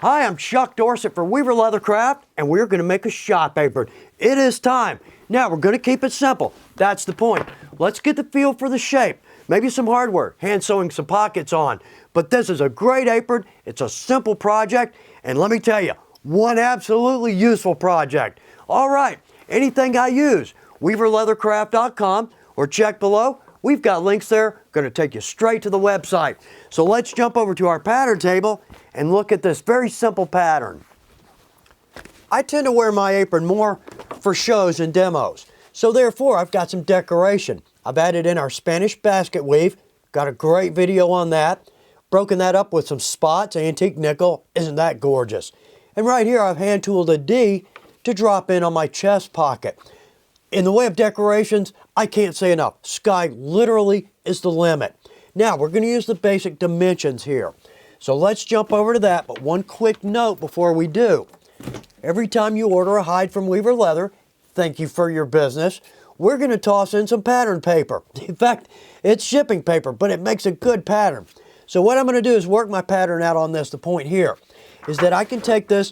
Hi, I'm Chuck Dorsett for Weaver Leathercraft, and we're going to make a shop apron. It is time. Now, we're going to keep it simple. That's the point. Let's get the feel for the shape. Maybe some hardware, hand sewing some pockets on. But this is a great apron. It's a simple project, and let me tell you, one absolutely useful project. All right, anything I use, weaverleathercraft.com, or check below. We've got links there, going to take you straight to the website. So let's jump over to our pattern table and look at this very simple pattern. I tend to wear my apron more for shows and demos. So therefore, I've got some decoration. I've added in our Spanish basket weave. Got a great video on that. Broken that up with some spots, antique nickel. Isn't that gorgeous? And right here, I've hand tooled a D to drop in on my chest pocket. In the way of decorations, I can't say enough. Sky literally is the limit. Now, we're going to use the basic dimensions here. So let's jump over to that, but one quick note before we do. Every time you order a hide from Weaver Leather, thank you for your business, we're going to toss in some pattern paper. In fact, it's shipping paper, but it makes a good pattern. So what I'm going to do is work my pattern out on this. The point here is that I can take this,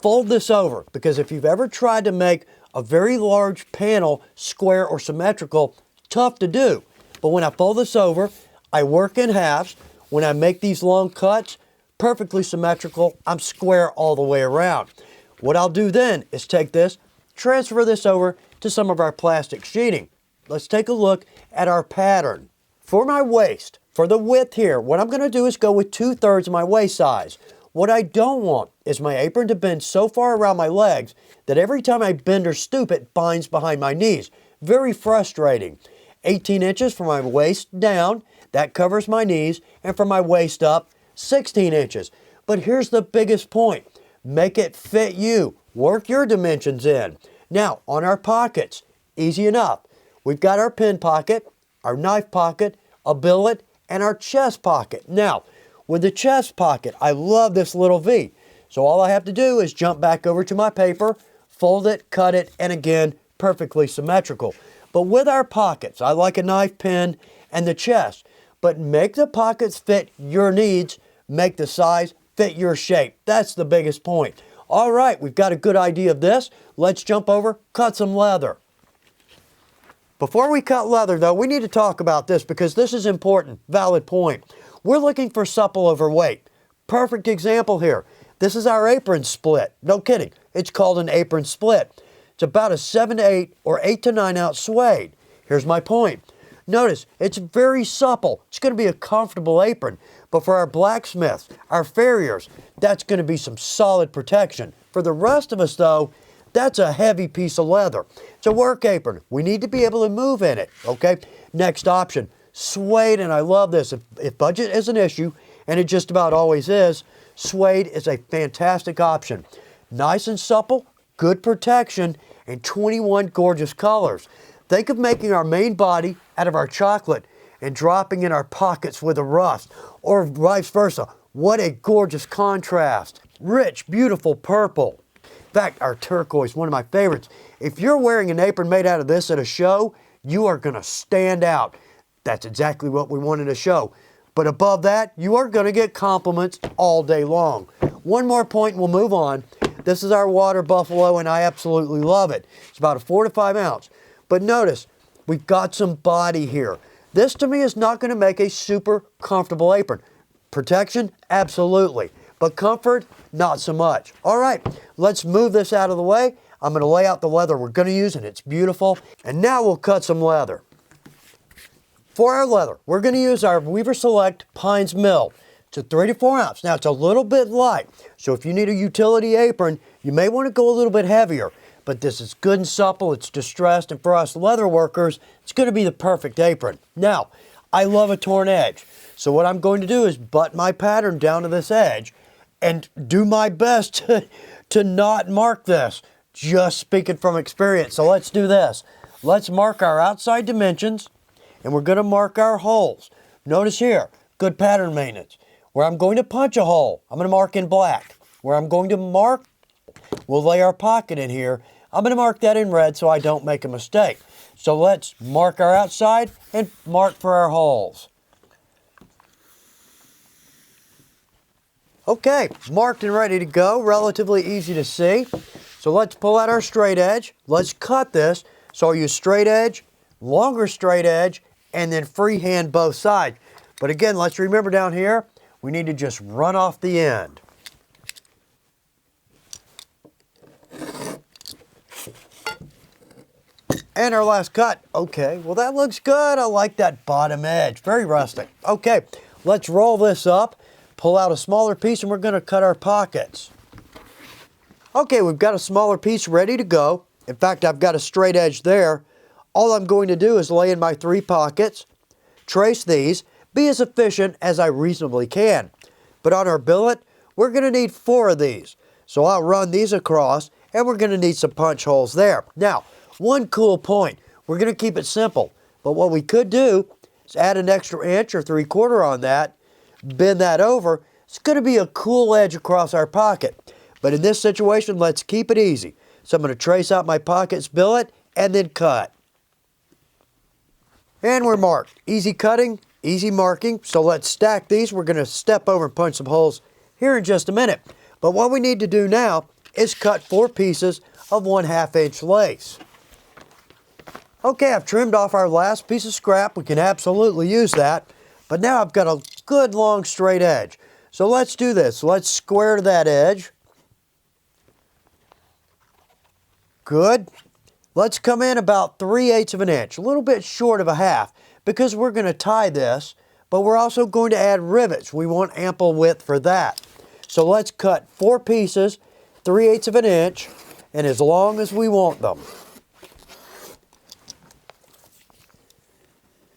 fold this over, because if you've ever tried to make a very large panel, square or symmetrical, tough to do. But when I fold this over, I work in halves. When I make these long cuts, perfectly symmetrical, I'm square all the way around. What I'll do then is take this, transfer this over to some of our plastic sheeting. Let's take a look at our pattern. For my waist, for the width here, what I'm going to do is go with 2/3 of my waist size. What I don't want is my apron to bend so far around my legs that every time I bend or stoop, it binds behind my knees. Very frustrating. 18 inches from my waist down, that covers my knees, and from my waist up, 16 inches. But here's the biggest point. Make it fit you. Work your dimensions in. Now, on our pockets, easy enough. We've got our pin pocket, our knife pocket, a billet, and our chest pocket. Now, with the chest pocket, I love this little V. So all I have to do is jump back over to my paper, fold it, cut it, and again, perfectly symmetrical. But with our pockets, I like a knife pin and the chest. But make the pockets fit your needs, make the size fit your shape. That's the biggest point. All right, we've got a good idea of this. Let's jump over, cut some leather. Before we cut leather though, we need to talk about this because this is important, valid point. We're looking for supple over weight. Perfect example here. This is our apron split. No kidding, it's called an apron split. It's about a 7 to 8 or 8 to 9 ounce suede. Here's my point. Notice, it's very supple. It's going to be a comfortable apron. But for our blacksmiths, our farriers, that's going to be some solid protection. For the rest of us though, that's a heavy piece of leather. It's a work apron. We need to be able to move in it, okay? Next option, suede, and I love this. If budget is an issue, and it just about always is, suede is a fantastic option. Nice and supple, good protection, and 21 gorgeous colors. Think of making our main body out of our chocolate and dropping in our pockets with a rust, or vice versa. What a gorgeous contrast. Rich, beautiful purple. In fact, our turquoise, one of my favorites. If you're wearing an apron made out of this at a show, you are going to stand out. That's exactly what we want in a show. But above that, you are going to get compliments all day long. One more point and we'll move on. This is our water buffalo and I absolutely love it. It's about a 4 to 5 ounce. But notice, we've got some body here. This to me is not going to make a super comfortable apron. Protection, absolutely. But comfort, not so much. All right, let's move this out of the way. I'm going to lay out the leather we're going to use and it's beautiful. And now we'll cut some leather. For our leather, we're going to use our Weaver Select Pines Mill. It's a 3 to 4 ounce. Now it's a little bit light. So if you need a utility apron, you may want to go a little bit heavier. But this is good and supple, it's distressed, and for us leather workers, it's going to be the perfect apron. Now, I love a torn edge. So what I'm going to do is butt my pattern down to this edge and do my best to not mark this. Just speaking from experience. So let's do this. Let's mark our outside dimensions, and we're going to mark our holes. Notice here, good pattern maintenance. Where I'm going to punch a hole, I'm going to mark in black. Where I'm going to mark, we'll lay our pocket in here. I'm going to mark that in red so I don't make a mistake. So let's mark our outside and mark for our holes. Okay, marked and ready to go, relatively easy to see. So let's pull out our straight edge. Let's cut this. So I'll use straight edge, longer straight edge, and then freehand both sides. But again, let's remember down here, we need to just run off the end. And our last cut. Okay, well that looks good. I like that bottom edge, very rustic. Okay, let's roll this up, pull out a smaller piece, and we're gonna cut our pockets. Okay, we've got a smaller piece ready to go. In fact, I've got a straight edge there. All I'm going to do is lay in my 3 pockets, trace these, be as efficient as I reasonably can. But on our billet, we're gonna need 4 of these. So I'll run these across, and we're gonna need some punch holes there. Now, one cool point, we're gonna keep it simple, but what we could do is add an extra inch or 3/4 on that, bend that over. It's gonna be a cool edge across our pocket. But in this situation, let's keep it easy. So I'm gonna trace out my pockets billet and then cut. And we're marked. Easy cutting, easy marking. So let's stack these. We're gonna step over and punch some holes here in just a minute. But what we need to do now is cut 4 pieces of 1/2 inch lace. Okay, I've trimmed off our last piece of scrap. We can absolutely use that. But now I've got a good long straight edge. So let's do this. Let's square that edge. Good. Let's come in about 3/8 of an inch, a little bit short of a half, because we're going to tie this, but we're also going to add rivets. We want ample width for that. So let's cut 4 pieces, 3/8 of an inch, and as long as we want them.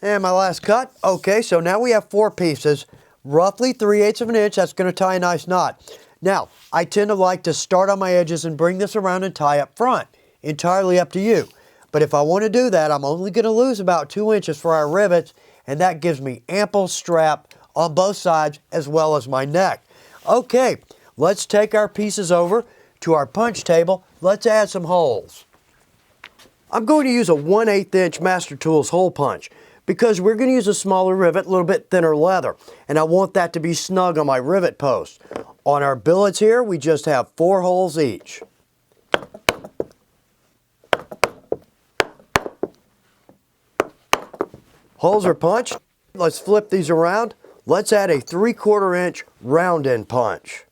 And my last cut. Okay, so now we have 4 pieces, roughly 3/8 of an inch. That's going to tie a nice knot. Now, I tend to like to start on my edges and bring this around and tie up front. Entirely up to you. But if I want to do that, I'm only going to lose about 2 inches for our rivets, and that gives me ample strap on both sides as well as my neck. Okay, let's take our pieces over to our punch table. Let's add some holes. I'm going to use a 1/8 inch Master Tools hole punch because we're going to use a smaller rivet, a little bit thinner leather, and I want that to be snug on my rivet post. On our billets here, we just have 4 holes each. Holes are punched. Let's flip these around. Let's add a 3/4 inch round end punch.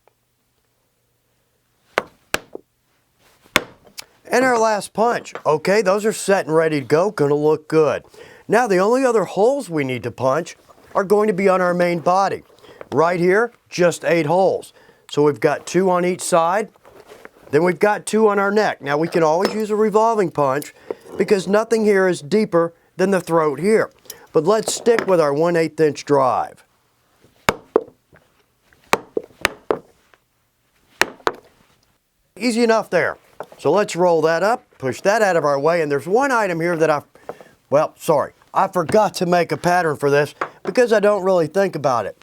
And our last punch. Okay, those are set and ready to go. Gonna look good. Now the only other holes we need to punch are going to be on our main body. Right here, just 8 holes. So we've got 2 on each side. Then we've got 2 on our neck. Now we can always use a revolving punch because nothing here is deeper than the throat here. But let's stick with our 1/8 inch drive. Easy enough there. So let's roll that up, push that out of our way, and there's one item here that I forgot to make a pattern for this because I don't really think about it.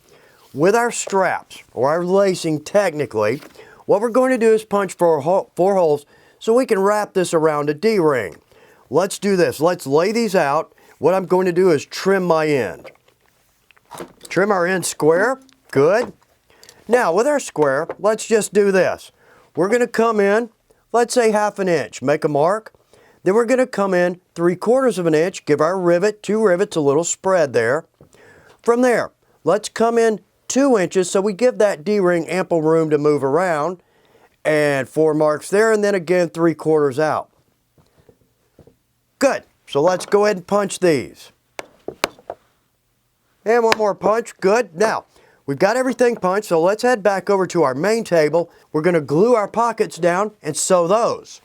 With our straps, or our lacing technically, what we're going to do is punch 4 holes so we can wrap this around a D-ring. Let's do this. Let's lay these out. What I'm going to do is trim my end. Trim our end square. Good. Now with our square, let's just do this. We're going to come in, let's say 1/2 inch, make a mark. Then we're going to come in 3/4 of an inch, give our rivet, 2 rivets, a little spread there. From there, let's come in 2 inches so we give that D-ring ample room to move around. And 4 marks there, and then again 3/4 out. Good. So let's go ahead and punch these. And one more punch. Good. Now, we've got everything punched, so let's head back over to our main table. We're going to glue our pockets down and sew those.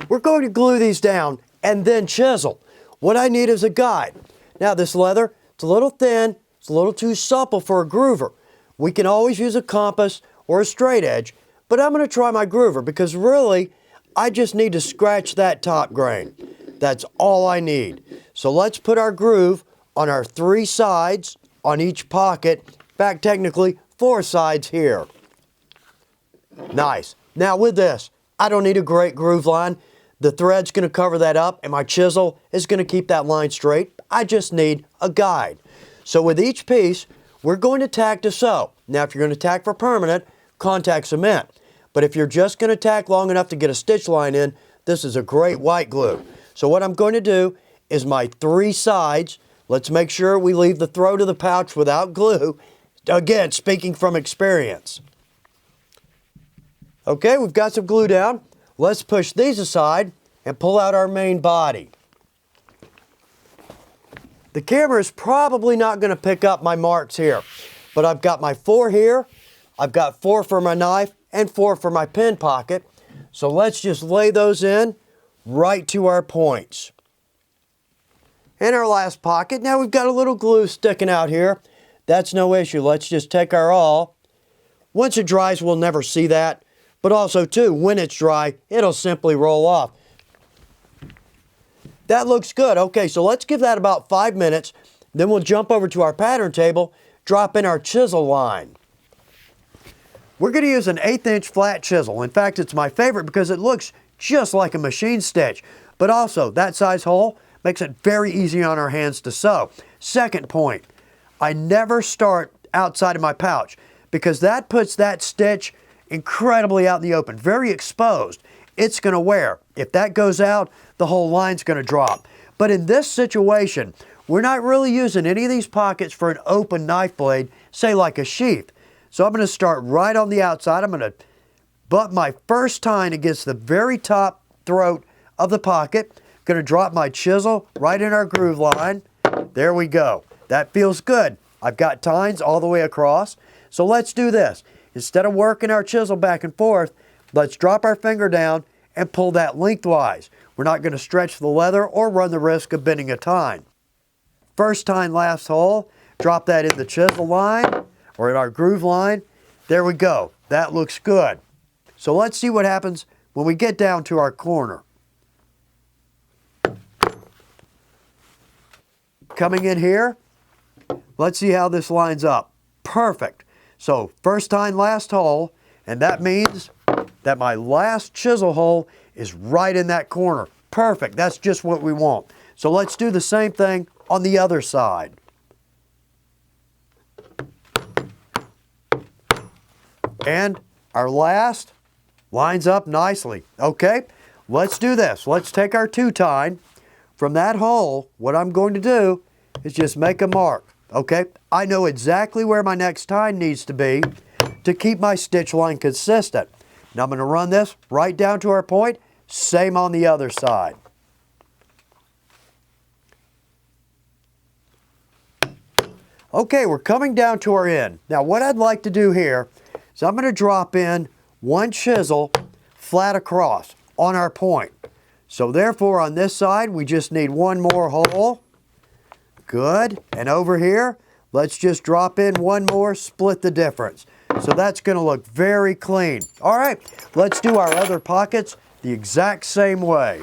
We're going to glue these down and then chisel. What I need is a guide. Now, this leather, it's a little thin, it's a little too supple for a groover. We can always use a compass or a straight edge, but I'm going to try my groover because really, I just need to scratch that top grain. That's all I need. So let's put our groove on our 3 sides on each pocket. In fact, technically 4 sides here. Nice. Now with this, I don't need a great groove line. The thread's going to cover that up and my chisel is going to keep that line straight. I just need a guide. So with each piece, we're going to tack to sew. Now, if you're going to tack for permanent, contact cement. But if you're just going to tack long enough to get a stitch line in, this is a great white glue. So what I'm going to do is my 3 sides. Let's make sure we leave the throat of the pouch without glue. Again, speaking from experience. Okay, we've got some glue down. Let's push these aside and pull out our main body. The camera is probably not going to pick up my marks here, but I've got my 4 here, I've got 4 for my knife, and 4 for my pin pocket. So let's just lay those in right to our points. In our last pocket, now we've got a little glue sticking out here. That's no issue. Let's just take our awl. Once it dries, we'll never see that. But also, too, when it's dry, it'll simply roll off. That looks good. Okay, so let's give that about 5 minutes. Then we'll jump over to our pattern table, drop in our chisel line. We're going to use an 1/8 inch flat chisel. In fact, it's my favorite because it looks just like a machine stitch. But also, that size hole makes it very easy on our hands to sew. Second point, I never start outside of my pouch because that puts that stitch incredibly out in the open, very exposed. It's going to wear. If that goes out, the whole line's going to drop. But in this situation, we're not really using any of these pockets for an open knife blade, say like a sheath. So I'm going to start right on the outside. I'm going to butt my first tine against the very top throat of the pocket. Going to drop my chisel right in our groove line. There we go. That feels good. I've got tines all the way across. So let's do this. Instead of working our chisel back and forth, let's drop our finger down and pull that lengthwise. We're not going to stretch the leather or run the risk of bending a tine. First tine, last hole. Drop that in the chisel line or in our groove line. There we go. That looks good. So let's see what happens when we get down to our corner. Coming in here, let's see how this lines up. Perfect. So first tine, last hole, and that means that my last chisel hole is right in that corner. Perfect. That's just what we want. So let's do the same thing on the other side. And our last lines up nicely. Okay, let's do this. Let's take our 2 tine. From that hole, what I'm going to do is just make a mark. Okay, I know exactly where my next tine needs to be to keep my stitch line consistent. Now I'm going to run this right down to our point. Same on the other side. Okay, we're coming down to our end. Now what I'd like to do here is I'm going to drop in 1 chisel flat across on our point. So therefore on this side we just need 1 more hole. Good. And over here, let's just drop in 1 more, split the difference. So that's going to look very clean. All right, let's do our other pockets the exact same way.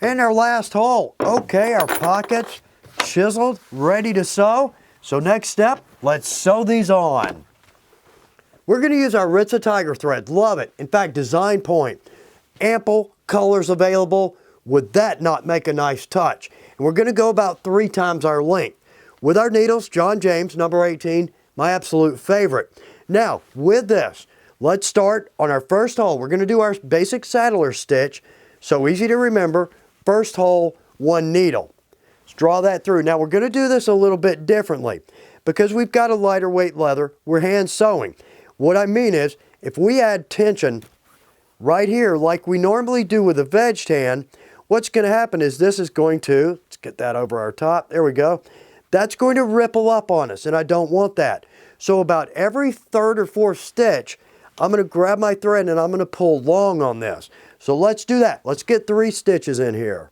And our last hole. Okay, our pockets chiseled, ready to sew. So next step, let's sew these on. We're going to use our Ritza Tiger thread. Love it. In fact, design point. Ample colors available. Would that not make a nice touch? And we're going to go about 3 times our length. With our needles, John James, number 18, my absolute favorite. Now, with this, let's start on our first hole. We're going to do our basic saddler stitch. So easy to remember. First hole, 1 needle. Let's draw that through. Now, we're going to do this a little bit differently. Because we've got a lighter weight leather, we're hand sewing. What I mean is, if we add tension right here like we normally do with a vegged hand, what's going to happen is this is going to, let's get that over our top, there we go, that's going to ripple up on us, and I don't want that. So about every 3rd or 4th stitch, I'm going to grab my thread and I'm going to pull long on this. So let's do that. Let's get 3 stitches in here.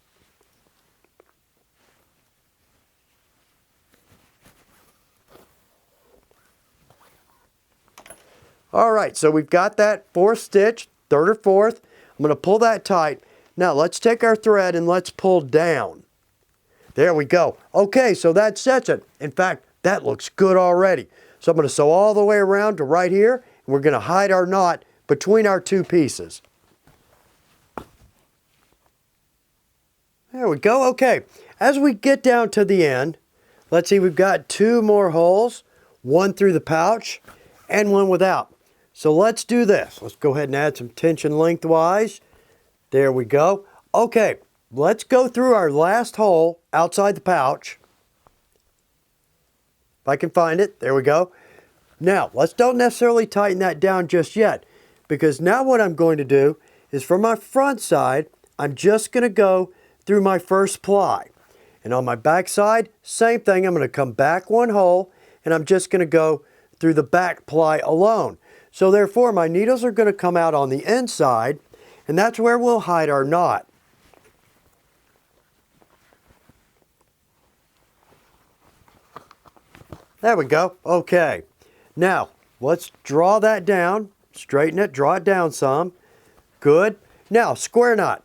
All right, so we've got that 4th stitch, 3rd or 4th. I'm going to pull that tight. Now let's take our thread and let's pull down. There we go. Okay, so that sets it. In fact, that looks good already. So I'm going to sew all the way around to right here, and we're going to hide our knot between our 2 pieces. There we go. Okay, as we get down to the end, let's see, we've got 2 more holes, one through the pouch and one without. So let's do this. Let's go ahead and add some tension lengthwise. There we go. Okay, let's go through our last hole outside the pouch. If I can find it, there we go. Now, let's don't necessarily tighten that down just yet, because now what I'm going to do is from my front side, I'm just going to go through my first ply. And on my back side, same thing. I'm going to come back 1 hole, and I'm just going to go through the back ply alone. So therefore, my needles are going to come out on the inside, and that's where we'll hide our knot. There we go. Okay. Now, let's draw that down. Straighten it, draw it down some. Good. Now, square knot.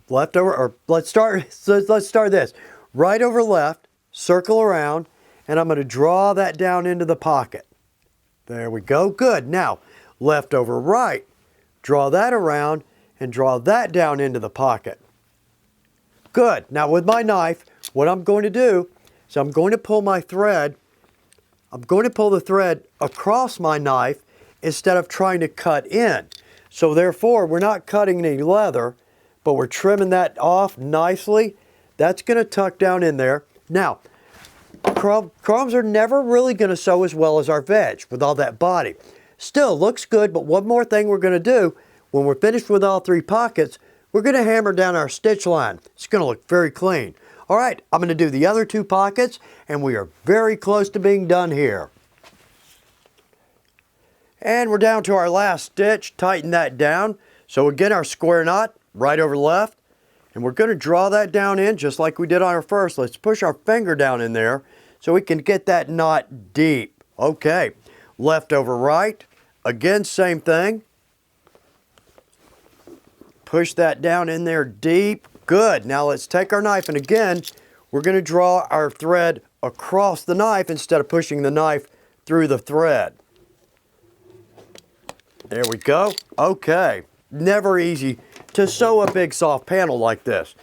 Left over, or let's start this. Right over left, circle around, and I'm going to draw that down into the pocket. There we go. Good. Now, left over right. Draw that around and draw that down into the pocket. Good. Now, with my knife, what I'm going to do is I'm going to pull my thread. I'm going to pull the thread across my knife instead of trying to cut in. So therefore, we're not cutting any leather, but we're trimming that off nicely. That's going to tuck down in there. Now, crumbs are never really going to sew as well as our veg with all that body. Still, looks good, but one more thing we're going to do, when we're finished with all 3 pockets, we're going to hammer down our stitch line. It's going to look very clean. All right, I'm going to do the other 2 pockets, and we are very close to being done here. And we're down to our last stitch. Tighten that down. So again, our square knot, right over left. And we're going to draw that down in just like we did on our first. Let's push our finger down in there so we can get that knot deep. Okay, left over right. Again, same thing. Push that down in there deep. Good. Now let's take our knife, and again, we're going to draw our thread across the knife instead of pushing the knife through the thread. There we go. Okay. Never easy to sew a big soft panel like this.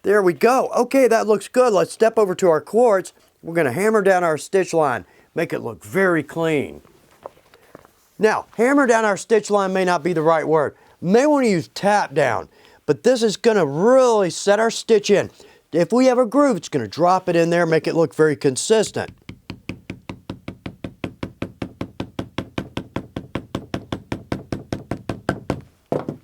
There we go. Okay, that looks good. Let's step over to our quartz. We're going to hammer down our stitch line. Make it look very clean. Now, hammer down our stitch line may not be the right word. May want to use tap down. But this is going to really set our stitch in. If we have a groove, it's going to drop it in there, make it look very consistent.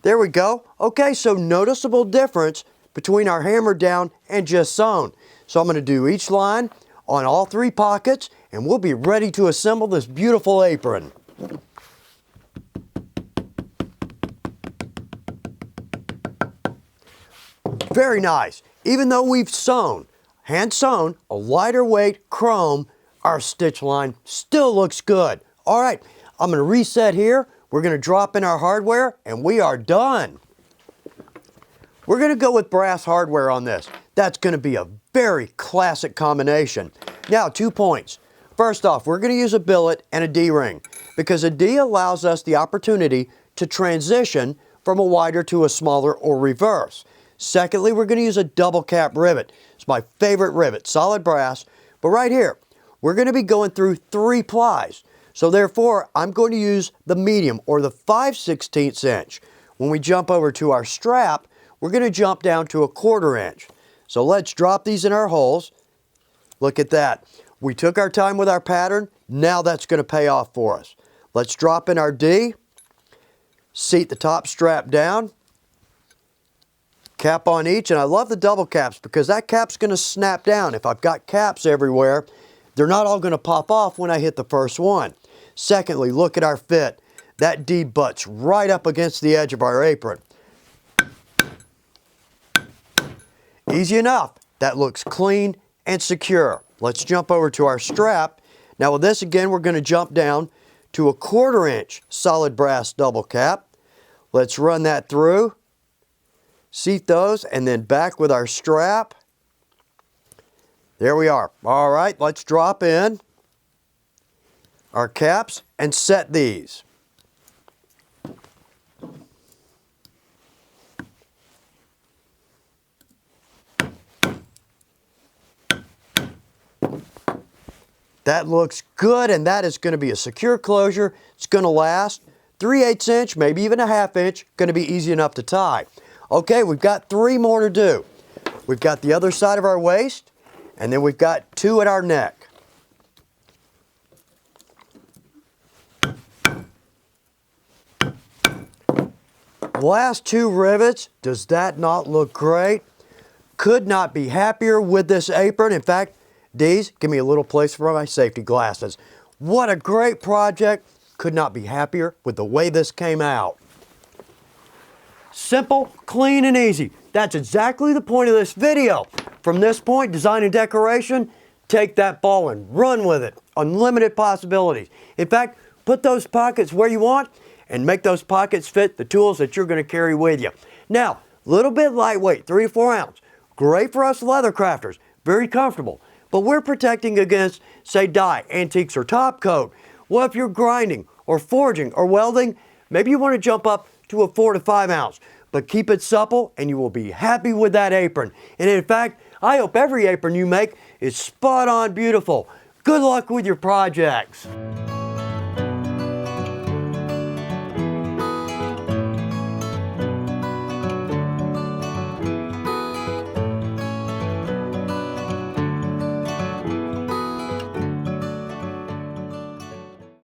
There we go. Okay, so noticeable difference between our hammer down and just sewn. So I'm going to do each line on all 3 pockets, and we'll be ready to assemble this beautiful apron. Very nice. Even though we've sewn, hand sewn, a lighter weight chrome, our stitch line still looks good. All right, I'm going to reset here. We're going to drop in our hardware, and we are done. We're going to go with brass hardware on this. That's going to be a very classic combination. Now, 2 points. First off, we're going to use a billet and a D-ring because a D allows us the opportunity to transition from a wider to a smaller or reverse. Secondly, we're going to use a double cap rivet. It's my favorite rivet, solid brass. But right here, we're going to be going through 3 plies. So therefore, I'm going to use the medium or the 5/16 inch. When we jump over to our strap, we're going to jump down to a 1/4 inch. So let's drop these in our holes. Look at that. We took our time with our pattern. Now that's going to pay off for us. Let's drop in our D. Seat the top strap down. Cap on each, and I love the double caps because that cap's going to snap down. If I've got caps everywhere, they're not all going to pop off when I hit the first one. Secondly, look at our fit. That D butts right up against the edge of our apron. Easy enough. That looks clean and secure. Let's jump over to our strap. Now with this again, we're going to jump down to a 1/4 inch solid brass double cap. Let's run that through. Seat those, and then back with our strap. There we are. All right, let's drop in our caps and set these. That looks good, and that is going to be a secure closure. It's going to last 3/8 inch, maybe even a 1/2 inch. Going to be easy enough to tie. Okay, we've got 3 more to do. We've got the other side of our waist, and then we've got 2 at our neck. Last 2 rivets. Does that not look great? Could not be happier with this apron. In fact, Dees, give me a little place for my safety glasses. What a great project. Could not be happier with the way this came out. Simple, clean, and easy. That's exactly the point of this video. From this point, design and decoration, take that ball and run with it. Unlimited possibilities. In fact, put those pockets where you want and make those pockets fit the tools that you're going to carry with you. Now, a little bit lightweight, 3 to 4 ounce. Great for us leather crafters, very comfortable. But we're protecting against, say, dye, antiques, or top coat. Well, if you're grinding or forging or welding, maybe you want to jump up to a 4 to 5 ounce. But keep it supple and you will be happy with that apron. And in fact, I hope every apron you make is spot on beautiful. Good luck with your projects.